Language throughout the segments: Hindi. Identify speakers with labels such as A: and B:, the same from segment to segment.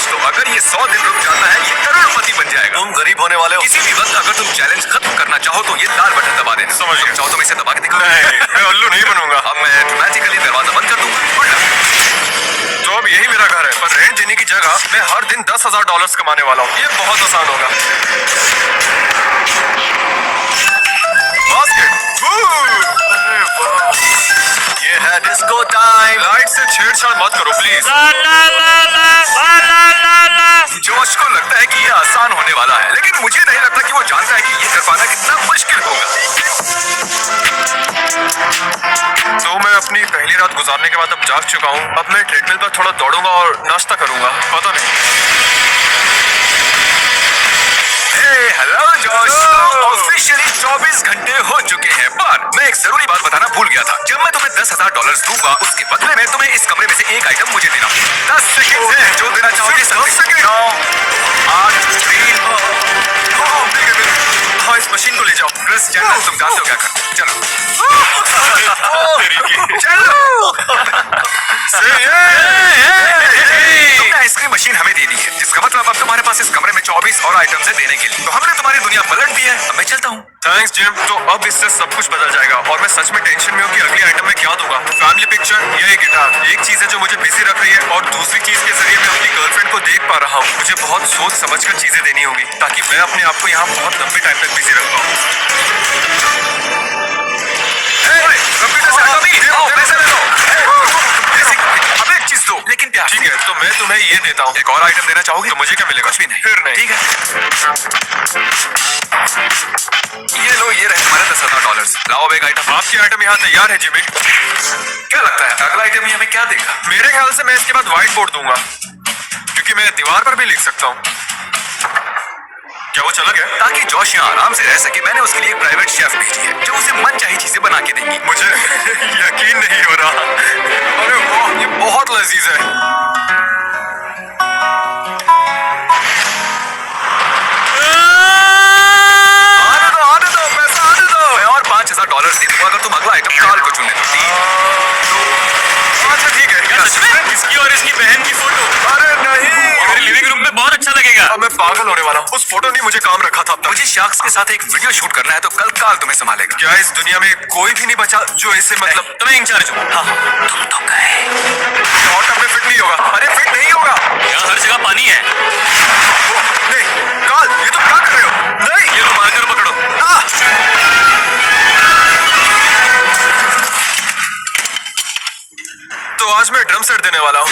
A: जॉश, तो अगर ये 100 दिन रुक जाता है ये करोड़पति बन जाएगा।
B: तुम गरीब होने वाले हो।
A: किसी भी वक्त अगर तुम चैलेंज खत्म करना चाहो तो ये लाल बटन दबा देना।
B: समझ गया।
A: चाहो तो मैं इसे दबा के दिखाऊं?
B: नहीं, मैं उल्लू नहीं बनूंगा।
A: अब मैं ऑटोमेटिकली दरवाजा बंद कर दूंगा। Good luck.
B: तो अब यही मेरा घर है, पर रेंट देने की जगह मैं हर दिन $10,000 कमाने वाला हूँ। ये बहुत आसान होगा। बास्केट। अरे वाह। ये है डिस्को टाइम। लाइट से छेड़छाड़ मत करो प्लीज।
A: जोश को लगता है कि ये आसान होने वाला है, लेकिन मुझे नहीं लगता कि वो जानता है कि ये कर पाना कितना मुश्किल होगा।
B: तो मैं अपनी पहली रात गुजारने के बाद अब जाग चुका हूँ। अब मैं ट्रेडमिल पर थोड़ा दौड़ूंगा और नाश्ता करूंगा। पता नहीं।
A: हेलो जोश, ऑफिशियली 24 घंटे हो चुके हैं, पर मैं एक जरूरी बात बताना भूल गया था। जब मैं तुम्हें $10,000 दूंगा, उसके बदले में तुम्हें इस कमरे में से एक आइटम मुझे देना। 10 सेकंड है, जो देना चाहोगे। 10 सेकंड। 9, 8, 3,
B: हाँ, इस मशीन को ले जाओ।
A: क्रिस चैनल, तुम जानते हो क्या करना। चलो तुमने आइसक्रीम मशीन हमें दे दी है, जिसका मतलब अब तुम्हारे पास इस कमरे में 24 और आइटम्स है देने के लिए। तो हमने तुम्हारी दुनिया पलट दी है। अब मैं चलता हूँ।
B: Thanks gym. तो अब इससे सब कुछ बदल जाएगा और मैं सच में टेंशन में हूँ कि अगली आइटम में क्या दूंगा। फैमिली पिक्चर या ये गिटार। एक चीज है जो मुझे बिजी रख रही है और दूसरी चीज के जरिए मैं अपनी गर्लफ्रेंड को देख पा रहा हूँ। मुझे बहुत सोच समझ कर चीजें देनी होगी ताकि मैं अपने आप को यहाँ बहुत लंबे टाइम तक बिजी रख पाऊँ।
A: कंप्यूटर से हटो भी। आओ, पैसे ले लो। अब एक चीज दो, लेकिन प्यार।
B: ठीक है, तो मैं तुम्हें ये देता हूँ।
A: एक और आइटम देना चाहोगे?
B: तो मुझे क्या मिलेगा?
A: कुछ भी नहीं।
B: फिर नहीं।
A: ठीक है, ये लो, ये रहे तुम्हारे $10,000। लाओ अब एक आइटम।
B: आपकी आइटम यहाँ तैयार है जिमी।
A: क्या लगता है अगला आइटम ये हमें क्या देगा?
B: मेरे ख्याल से मैं इसके बाद व्हाइट बोर्ड दूंगा, क्योंकि मैं दीवार पर भी लिख सकता हूँ। क्या वो चला गया?
A: ताकि जोश यहाँ आराम से रह सके, मैंने उसके लिए एक प्राइवेट शेफ भेजी है जो उसे मनचाही चीजें बना के देंगी।
B: मुझे यकीन नहीं हो रहा। अरे वाह, ये बहुत लजीज है।
A: आने दो, पैसा आने दो। मैं और $5,000 दे दूंगा अगर तुम अगला आइटम काल को चुने तो।
B: अच्छा ठीक है।
A: क्या सच में?
B: इसकी और इसकी बहन की फोटो। अरे नहीं,
A: मेरे लिविंग रूम में बहुत अच्छा लगेगा।
B: अब मैं पागल होने वाला हूँ। उस फोटो ने मुझे काम रखा था।
A: मुझे शार्क्स के साथ एक वीडियो शूट करना है, तो कल काल तुम्हें संभालेगा।
B: क्या इस दुनिया में कोई भी नहीं बचा जो इसे मतलब
A: तुम्हें इंचार्ज हूँ। हाँ, तुम तो गए।
B: हॉट टब में फिट नहीं होगा। अरे फिट नहीं होगा।
A: यहाँ हर जगह पानी है।
B: नहीं काल, ये तुम क्या कर रहे हो? नहीं,
A: ये तुम आकर पकड़ो।
B: तो आज मैं ड्रम सेट देने वाला हूँ।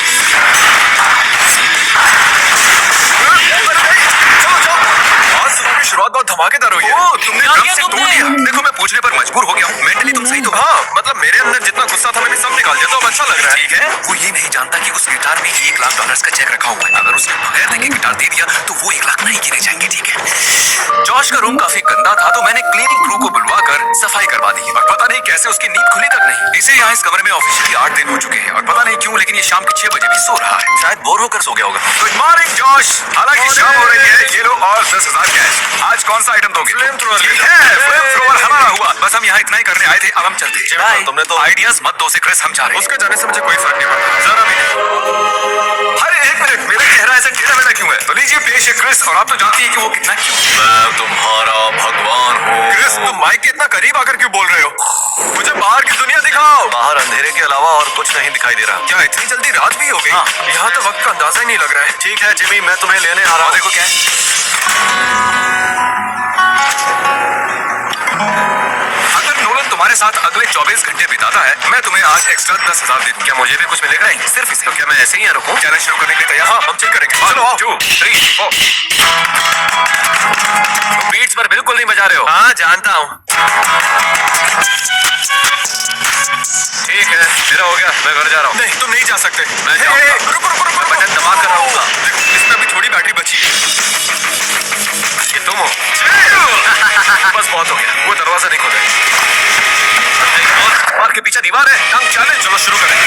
B: आज सुबह की शुरुआत बहुत धमाकेदार हुई है।
A: तुमने ड्रम सेट तोड़ दिया। देखो, मैं पूछने पर मजबूर हो गया हूँ। मेंटली तुम सही तो?
B: हाँ, मतलब मेरे अंदर जितना गुस्सा था मैंने सब निकाल दिया, तो अब अच्छा लग रहा है।
A: ठीक है, वो ये नहीं जानता कि उस गिटार में $1,00,000 का चेक रखा हुआ है। अगर उसने बगैर देखे गिटार दे दिया तो वो 1,00,000 नहीं गिने जाएंगे। ठीक है। जॉश का रूम काफी गंदा था, तो मैंने क्लीनिंग क्रू को बुलवाकर सफाई करवा दी, और पता नहीं कैसे उसकी नींद खुली तक नहीं। इसे यहाँ इस कमरे में ऑफिशियली 8 दिन हो चुके हैं, और पता नहीं क्यों, लेकिन ये शाम के 6 बजे भी सो रहा है। शायद बोर होकर सो गया होगा। Good morning Josh. हालांकि शाम हो रही है, ये लो और 10,000 कैश। आज कौन सा आइटम दोगे?
B: Flame thrower.
A: ठीक है, फ्लेम थ्रोअर हमारा हुआ। बस हम यहाँ इतना ही करने आए थे, अब हम चलते हैं।
B: बाय। तुमने तो
A: आइडियाज मत दो से क्रिस, हम जा रहे हैं।
B: उसके जाने से मुझे कोई फर्क नहीं पड़ता, जरा भी नहीं।
A: अरे एक मिनट, मेरा चेहरा ऐसा टेढ़ा मेढ़ा क्यों है? तो लीजिए पेश है क्रिस, और आप तो जानती है कि वो कितना क्यों।
B: मैं तुम्हारा भगवान हूँ। क्रिस, तुम माइक के इतना करीब आकर क्यों बोल रहे हो? मुझे बाहर की दुनिया दिखाओ। बाहर अंधेरे के अलावा और कुछ नहीं दिखाई दे रहा। क्या इतनी जल्दी रात भी हो गई?
A: हाँ।
B: यहाँ तो वक्त का अंदाजा ही नहीं लग रहा है। ठीक है जिमी, मैं तुम्हें लेने आ रहा हूँ।
A: देखो क्या है। अगर नोलन तुम्हारे साथ अगले 24 घंटे बिताता है, मैं तुम्हें आज एक्स्ट्रा 10,000 दे दूं। क्या मुझे भी कुछ मिलेगा? नहीं, सिर्फ इसे। तो क्या मैं ऐसे ही यहाँ रुकूं? चैलेंज शुरू करने के लिए तैयार?
B: हाँ, हम चेक करेंगे। चलो आओ।
A: 2, 3, 4। तुम बीट्स पर बिल्कुल नहीं बजा रहे हो।
B: हाँ जानता हूँ।
A: ठीक है, मेरा हो गया, मैं घर जा रहा हूँ।
B: नहीं, तुम नहीं जा सकते।
A: मैं जाऊंगा।
B: रुको रुको रुको,
A: बटन दबा कर रहूंगा।
B: देखो, इसमें अभी थोड़ी बैटरी बची है।
A: ये तुम हो।
B: बस बहुत हो गया, वो दरवाजा नहीं खोले।
A: और के पीछे दीवार है। हम चैलेंज, चलो शुरू करें।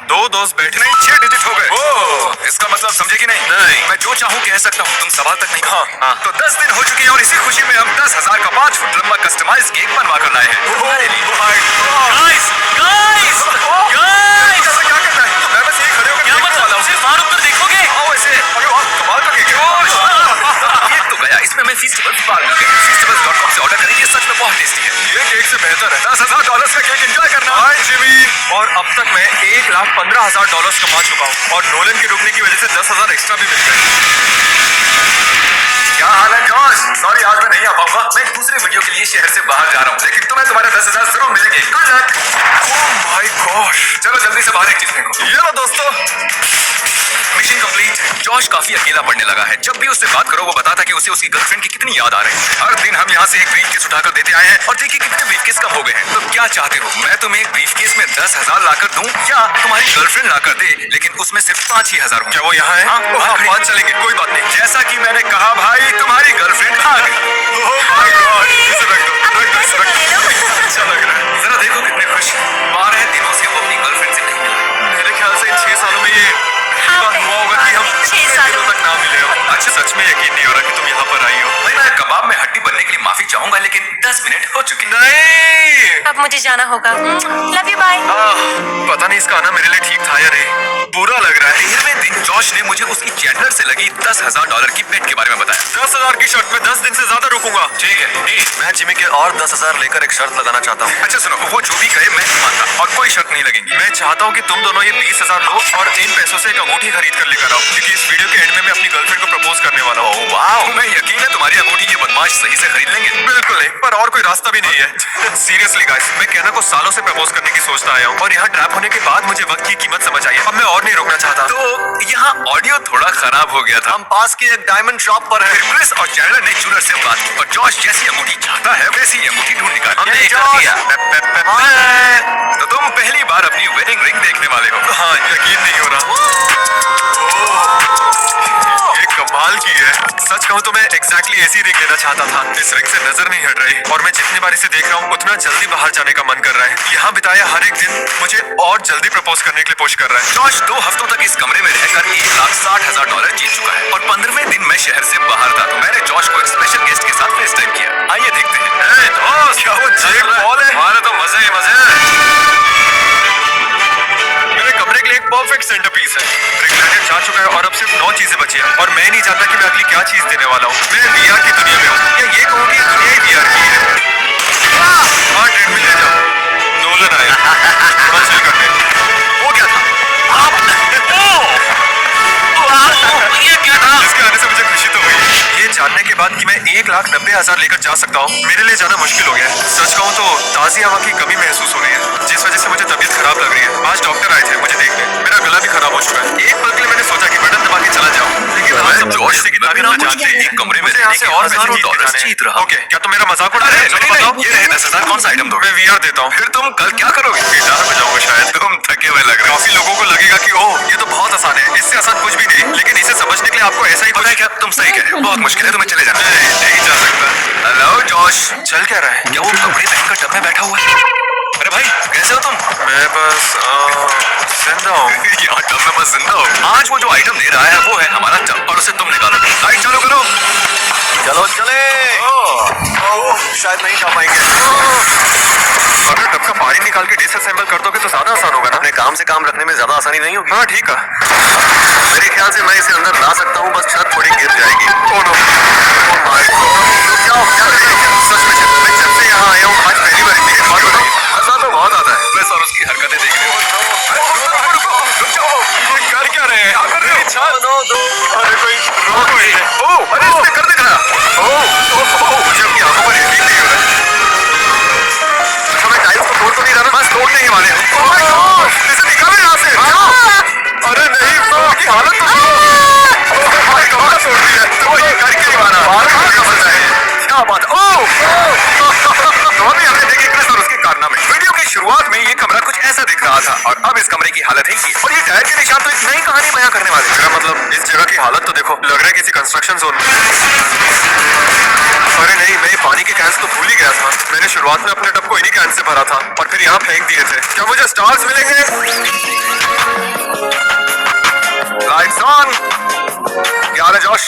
B: दो दोस्त बैठे।
A: नहीं, 6 डिजिट हो गए। इसका मतलब समझे कि नहीं?
B: नहीं।
A: मैं जो चाहूँ कह सकता हूँ, तुम सवाल तक नहीं।
B: हाँ।
A: तो 10 दिन हो चुके हैं, और इसी खुशी में हम 10,000 का 5 फुट लंबा कस्टमाइज केक बनवा कर लाए हैं। तुम्हारे लिए।
B: गाइस गाइस गाइस,
A: कैसे क्या करना है? सच में बहुत टेस्टी है।
B: ये केक से बेहतर है।
A: $10,000 का केक एंजॉय करना।
B: हाय जिमी। और अब तक मैं $1,15,000 कमा चुका हूँ और नोलन के रुकने की वजह से 10,000 एक्स्ट्रा भी मिल गए।
A: क्या हाल है जॉश? सॉरी आज मैं नहीं आ पाऊंगा, मैं एक दूसरे वीडियो के लिए शहर से बाहर जा रहा हूँ, लेकिन तुम्हें तुम्हारे 10,000 जरूर मिलेंगे। Good luck.
B: Oh my God.
A: चलो जल्दी से बाहर एक चीज फेंको।
B: ये लो दोस्तों।
A: Mission complete. जॉश काफी अकेला पड़ने लगा है। जब भी उससे बात करो वो बताता कि उसे उसकी गर्लफ्रेंड की कितनी याद आ रही है। हर दिन हम यहाँ से एक ब्रीफकेस उठाकर देते आए हैं और देखिए कितने ब्रीफकेस कम हो गए हैं। तो क्या चाहते हो, मैं तुम्हें एक ब्रीफकेस में 10,000 लाकर दूं या तुम्हारी गर्लफ्रेंड लाकर दे, लेकिन उसमें सिर्फ 5 ही हजार होंगे।
B: क्या वो यहाँ है?
A: हाँ,
B: हाँ, 5 चलेंगे, कोई बात नहीं।
A: जैसा कि मैंने कहा भाई, तुम्हारी गर्लफ्रेंड आ गई।
B: Oh my God. इसे रख दो, रख दो, इसे रख दो। अच्छा लग रहा है।
A: जरा देखो कितने खुश हैं। 12 दिनों से वो अपनी गर्लफ्रेंड से नहीं मिला।
B: मेरे ख्याल से इन 6 सालों में ये बात हुआ होगा कि हम 6 सालों तक ना मिले हो। अच्छा सच में यकीन नहीं हो रहा कि तुम यहाँ पर आई हो।
A: भाई मैं कबाब में हड्डी बनने के लिए माफी चाहूंगा, लेकिन 10 मिनट हो चुके हैं।
B: नहीं।
C: अब मुझे जाना होगा। Love you bye.
B: पता नहीं इसका आना मेरे लिए ठीक था या नहीं। बुरा लग रहा है।
A: 13वें दिन जॉश ने मुझे उसकी चैंडलर से लगी $10,000 की बेट के बारे में बताया।
B: 10,000 की शर्त में 10 दिन से ज्यादा रुकूंगा।
A: ठीक है।
B: मैं जिमी के और 10,000 लेकर एक शर्त लगाना चाहता हूँ।
A: अच्छा सुनो, वो जो भी कहे मैं नहीं मानता और कोई शर्त नहीं लगेगी।
B: मैं चाहता हूँ कि तुम दोनों ये 20,000 लो और इन पैसों से एक अंगूठी खरीद कर लेकर आओ, क्योंकि इस वीडियो के एंड में मैं अपनी गर्लफ्रेंड को प्रपोज करने वाला हूँ।
A: वाह, तुम्हें यकीन है तुम्हारी अंगूठी ये बदमाश सही से खरीद लेंगे?
B: बिल्कुल नहीं, पर और कोई रास्ता भी नहीं है। सीरियसली गाइस, मैं कहना को सालों से प्रपोज करने की सोचता आया हूँ और यहाँ ट्रैप होने के बाद मुझे वक्त की कीमत समझ आई है। अब मैं और नहीं रुकना चाहता।
A: तो यहाँ ऑडियो थोड़ा खराब हो गया था।
B: हम पास की एक डायमंड शॉप पर
A: फिर
B: है।
A: क्रिस और चैंडलर ने जूलर से बात की और जॉश जैसी अंगूठी चाहता है वैसी अंगूठी ढूंढ निकाली।
B: हमने कर दिया।
A: तो तुम पहली बार अपनी वेडिंग रिंग देखने वाले हो।
B: हाँ, यकीन नहीं हो रहा। ये कमाल की है। सच कहूँ तो मैं एग्जैक्टली ऐसी रिंग लेना चाहता था। इस रिंग से नजर नहीं हट रही और मैं जितनी बार इसे देख रहा हूँ उतना जल्दी बाहर जाने का मन कर रहा है। यहाँ बिताया हर एक दिन मुझे और जल्दी प्रपोज करने के लिए पुश कर रहा है।
A: जॉश 2 हफ्तों तक इस कमरे में रहकर $1,60,000 जीत चुका है और 15वें दिन मैं शहर से बाहर था, तो मैंने जॉश को एक स्पेशल गेस्ट के साथ फेस टाइम किया। आइए देखते हैं।
B: क्या वो जेक पॉल है? हमारे तो मजे ही मजे हैं। मेरे कमरे के लिए एक परफेक्ट सेंटर पीस है। रिंग लाइटर जा चुका है और अब सिर्फ 9 चीजें बची हैं और मैं नहीं जानता कि मैं अगली क्या चीज देने वाला हूँ। मैं VR की दुनिया में हूँ या ये कहूँ कि दुनिया ही VR की है। हाँ, ट्रेडमिल ले जाओ। नोलन आया। थोड़ा चिल करते हैं।
A: वो क्या था? ये क्या था?
B: इसके आने से मुझे खुशी तो हुई। ये जानने के बाद कि मैं 1,90,000 लेकर जा सकता हूँ मेरे लिए जाना मुश्किल हो गया है। सच कहूँ तो ताज़ी हवा की कमी महसूस हो रही है, जिस वजह से मुझे तबीयत खराब लग रही है। आज डॉक्टर आए थे मुझे देखने। मेरा गला भी खराब हो चुका है। एक पल के लिए मैंने सोचा कि बटन दबा के चला जाऊँ, लेकिन आज सब
A: जॉश
B: जॉश की तारीफ
A: बिना
B: न
A: मुझे
B: जानते
A: एक कमरे में
B: मुझे यहाँ
A: रहने
B: से
A: के
B: और
A: हज़ारों
B: पैसे
A: डॉलर्स
B: जीत
A: जीत रहा।
B: ओके, क्या तुम मेरा मजाक उड़ा रहे हो? चलो बताओ।
A: ये रहे 10,000। कौन सा आइटम दोगे?
B: मैं VR देता हूँ।
A: फिर तुम कल क्या करोगे?
B: गिटार बजाऊंगा शायद।
A: तुम थके हुए लग रहे हो।
B: काफी लोगों को लगेगा कि ओह ये तो बहुत आसान है, इससे आसान कुछ भी नहीं, लेकिन इसे समझने के लिए आपको ऐसा ही
A: पता है क्या, तुम सही कह रहे हो, बहुत मुश्किल है, तुम्हें चले जाना।
B: नहीं जा सकता।
A: हेलो जॉश,
B: चल क्या रहा है?
A: क्या वो कपड़े पहनकर टब में बैठा हुआ है? अरे भाई कैसे हो तुम?
B: मैं बस जिंदा हूँ।
A: यहाँ टब में बस जिंदा हो। आज वो जो आइटम दे रहा है वो है हमारा टब और उसे तुम निकालोगे। लाइट चालू करो।
B: चलो चले। शायद नहीं जा पाएंगे। अगर टब का पानी निकाल के डिसअसेंबल कर दोगे तो ज्यादा आसान होगा ना?
D: अपने काम से काम रखने में ज्यादा आसानी नहीं होगी।
B: हाँ ठीक है।
D: मेरे ख्याल से मैं इसे अंदर ला सकता हूँ, बस छत थोड़ी गिर जाएगी।
B: Oh no.
D: सच में मैं जब से यहाँ आया हूँ आज पहली बार इतनी बात हो रही है।
A: मजा तो बहुत आता है बस, और उसकी हरकतें देखने में। रुक जाओ,
B: ये कर क्या रहे हैं?
A: मेरी छत।
B: अरे कोई रोक नहीं है।
A: ओह, अरे इसने कर दिखाया।
D: मुझे अपनी आंखों पर यकीन नहीं हो रहा है। अच्छा मैं टाइल्स को तोड़ तो नहीं रहा ना? बस तोड़ने ही वाले हैं।
A: इसे निकालो यहाँ से।
B: अरे नहीं, फ्लोर की हालत तो
A: भाई कमाल तोड़ दी है। तो ये करके ही मारा। क्या बात। ओह, तो अभी हमने देखी क्रिस और उसके कारनामे। वीडियो की शुरुआत में ये कमरा कुछ ऐसा दिख रहा था और अब इस कमरे की हालत है ये। और ये टायर के निशान तो एक नई कहानी बयां करने वाले।
B: मेरा मतलब इस जगह की हालत तो देखो, लग रहा है किसी कंस्ट्रक्शन जोन में। अरे नहीं, मैं पानी के कैंस तो भूल ही गया था। मैंने शुरुआत में अपने टब को इन्हीं कैन से भरा था और फिर यहाँ फेंक दिए थे। क्या मुझे स्टार्स मिलेंगे?
A: Lights on. क्या हाल है जॉश?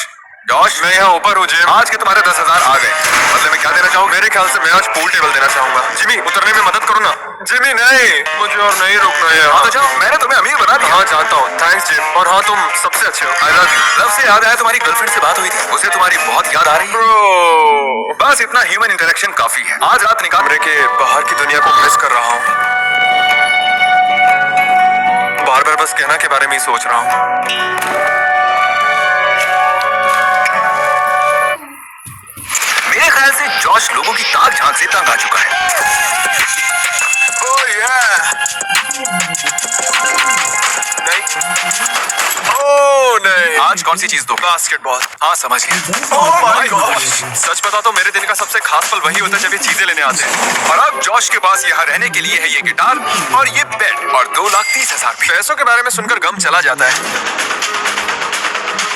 A: जॉश,
B: मैं यहाँ ऊपर हूँ जिम।
A: आज के तुम्हारे 10,000 आ गए। बदले में क्या देना चाहोगे?
B: मेरे ख्याल से मैं आज पूल टेबल देना चाहूंगा। जिमी उतरने में मदद करो ना। जिमी नहीं, मुझे और नहीं रुकना है।
A: हाँ तो जाओ, मैंने तुम्हें अमीर बना दिया।
B: हाँ जानता हूँ, थैंक्स जिम। और हाँ तुम सबसे अच्छे हो।
A: I love you. लव से याद आया, तुम्हारी गर्लफ्रेंड से बात हुई थी, उसे तुम्हारी बहुत याद आ रही है।
B: ब्रो,
A: बस इतना ह्यूमन इंटरेक्शन काफी है। आज रात निकाल।
B: कमरे के बाहर की दुनिया को मिस कर रहा हूँ। बार बार बस कहना के बारे में ही सोच रहा हूँ।
A: मेरे ख्याल से जॉश लोगों की ताक झांक से तंग आ चुका है।
B: ओह ओह नहीं,
A: आज कौन सी चीज दो?
B: बास्केटबॉल।
A: हाँ समझ गया।
B: ओह माय गॉड, सच बता तो मेरे दिन का सबसे खास पल वही होता है जब ये चीजें लेने आते हैं।
A: और अब जॉश के पास यहाँ रहने के लिए है ये गिटार और ये बेड और 2,30,000 भी।
B: पैसों के बारे में सुनकर गम चला जाता है,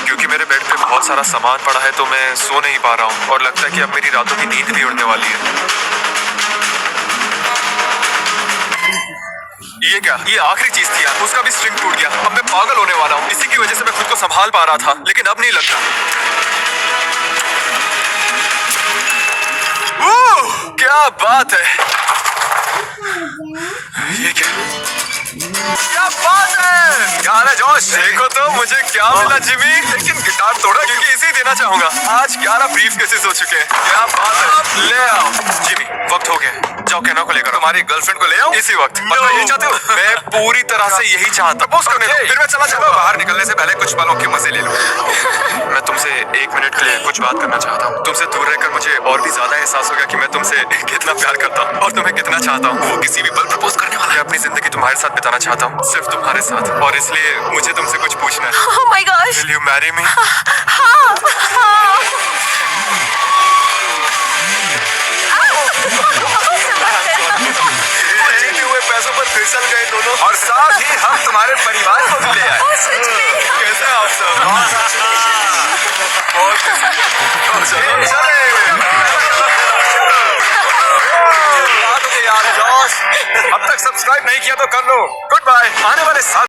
B: क्योंकि मेरे बेड पे बहुत सारा सामान पड़ा है तो मैं सो नहीं पा रहा हूँ और लगता है कि अब मेरी रातों की नींद भी उड़ने वाली है। ये क्या, ये आखिरी चीज थी यार, उसका भी स्ट्रिंग टूट गया। अब मैं पागल होने वाला हूँ। इसी की वजह से मैं खुद को संभाल पा रहा था, लेकिन अब नहीं लगता। क्या बात है, ये क्या बात है।
A: क्या हाल है जॉश?
B: देखो तो मुझे क्या मिला जिमी, लेकिन गिटार तोड़ा क्योंकि इसे ही देना चाहूंगा। आज 11 ब्रीफ केसेस हो चुके हैं। क्या बात है, ले आओ जिमी, वक्त हो गया, जाओ कहना को लेकर।
A: तुम्हारी गर्लफ्रेंड को ले आओ
B: इसी वक्त।
A: मतलब यही चाहते हो?
B: मैं पूरी तरह से यही चाहता हूँ। करने दो, फिर मैं चला
A: चलो
B: जाऊंगा।
A: बाहर निकलने से पहले कुछ पलों के मजे ले लो।
B: मैं तुमसे 1 मिनट के लिए कुछ बात करना चाहता हूँ। तुमसे दूर रहकर मुझे और भी ज्यादा एहसास होगा कि मैं तुमसे कितना प्यार करता हूँ और तुम्हें कितना चाहता हूँ।
A: वो किसी भी पल प्रपोज करने वाला
B: मैं अपनी जिंदगी तुम्हारे साथ बिताना चाहता हूँ, सिर्फ तुम्हारे साथ, और इसलिए मुझे तुमसे कुछ पूछना है।
C: Oh my gosh.
B: Will you marry me? वो जीते हुए पैसों पर फिसल गए दोनों,
A: और साथ ही हम तुम्हारे परिवार को भी ले आए।
C: Oh, sweet me.
B: कैसे हैं आप सब? बहुत
A: चलो,
B: चले।
A: यार जॉश, अब तक सब्सक्राइब नहीं किया तो कर लो। Good bye. आने वाले 7